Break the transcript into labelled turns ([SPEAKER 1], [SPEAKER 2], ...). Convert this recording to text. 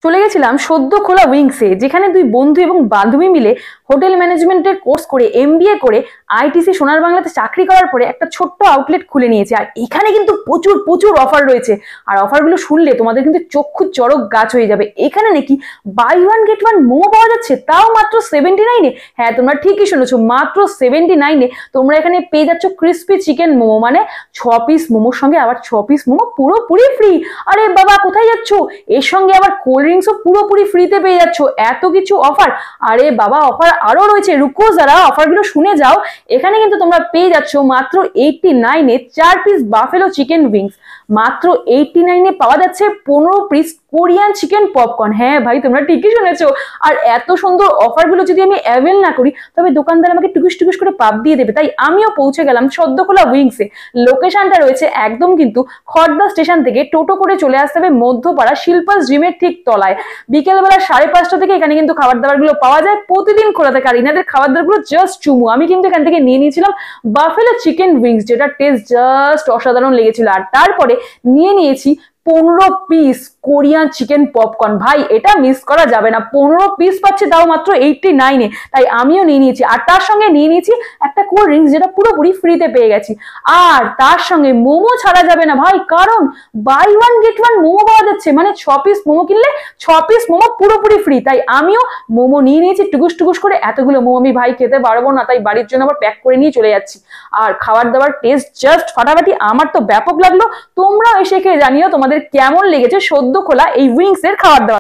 [SPEAKER 1] চলে গেছিলাম সদ্য খোলা উইংসে, যেখানে দুই বন্ধু এবং বান্ধবী মিলে হোটেল ম্যানেজমেন্টের কোর্স করে এমবিএ করে আইটিসি সোনার বাংলাতে চাকরি করার পরে একটা ছোট্ট আউটলেট খুলে নিয়েছে। আর এখানে কিন্তু প্রচুর প্রচুর অফার রয়েছে, আর অফারগুলো শুনলে তোমাদের কিন্তু চক্ষু চড়ক গাছ হয়ে যাবে। এখানে নাকি buy one get one momo পাওয়া যাচ্ছে, তাও মাত্র 79-এ। হ্যাঁ, তোমরা ঠিকই শুনেছো, মাত্র 79-এ তোমরা এখানে পেয়ে যাচ্ছ ক্রিস্পি চিকেন মোমো, মানে 6 পিস মোমোর সঙ্গে আবার 6 পিস মোমো পুরোপুরি ফ্রি। আরে বাবা, কোথায় যাচ্ছ? এর সঙ্গে আবার কোল্ড ড্রিঙ্কসও পুরোপুরি ফ্রিতে পেয়ে যাচ্ছ। এত কিছু অফার! আরে বাবা, অফার আরো রয়েছে, রুকো যারা, অফারগুলো শুনে যাও। এখানে কিন্তু তোমরা পেয়ে যাচ্ছ মাত্র 89-এ 4 পিস বাফেলো চিকেন উইংস, মাত্র 89-এ পাওয়া যাচ্ছে 15 পিস কোরিয়ান চিকেন পপকর্ন। হ্যাঁ ভাই, তোমরা ঠিকই শুনেছো। আর এত সুন্দর অফারগুলো যদি আমি অ্যাভেল না করি, তবে দোকানদার আমাকে টুকুস টুকুস করে পাপ দিয়ে দেবে। তাই আমিও পৌঁছে গেলাম সদ্য খোলা উইংসে। লোকেশনটা রয়েছে একদম কিন্তু খড়দা স্টেশন থেকে টোটো করে চলে আসতে হবে মধ্যপাড়া শিল্পাস জিমের ঠিক তলায়। বিকেলবেলা 5:30 থেকে এখানে কিন্তু খাবার দাবার গুলো পাওয়া যায়, প্রতিদিন খোলা থাকে। আর এনাদের খাবার দাবার গুলো জাস্ট চুমু। আমি কিন্তু এখান থেকে নিয়ে নিয়েছিলাম বাফেলো চিকেন উইংস, যেটা টেস্ট জাস্ট অসাধারণ লেগেছিল। আর তারপরে নিয়ে নিয়েছি 15 পিস কোরিয়ান চিকেন পপকর্ন। ভাই, এটা মিস করা যাবে না। 15 পিস পাচ্ছে, তাও মাত্র 89-এ। তাই আমিও নিয়ে নিয়েছি। আর তার সঙ্গে নিয়ে নিয়েছি একটা কোল্ড ড্রিঙ্কস, যেটা পুরোপুরি ফ্রিতে পেয়ে গেছি। আর তার সঙ্গে মোমো ছাড়া যাবে না ভাই, কারণ buy one get one momo পাওয়া যাচ্ছে, মানে 6 পিস মোমো কিনলে 6 পিস মোমো পুরোপুরি ফ্রি। তাই আমিও মোমো নিয়ে নিয়েছি টুকুস টুকুস করে। এতগুলো মোমো আমি ভাই খেতে পারবো না, তাই বাড়ির জন্য আবার প্যাক করে নিয়ে চলে যাচ্ছি। আর খাবার দাবার টেস্ট জাস্ট ফাটাফাটি, আমার তো ব্যাপক লাগলো। তোমরাও এসে খেয়ে জানিও তোমাদের কেমন লেগেছে সদ্য খোলা এই উইংস এর খাবার দাবার।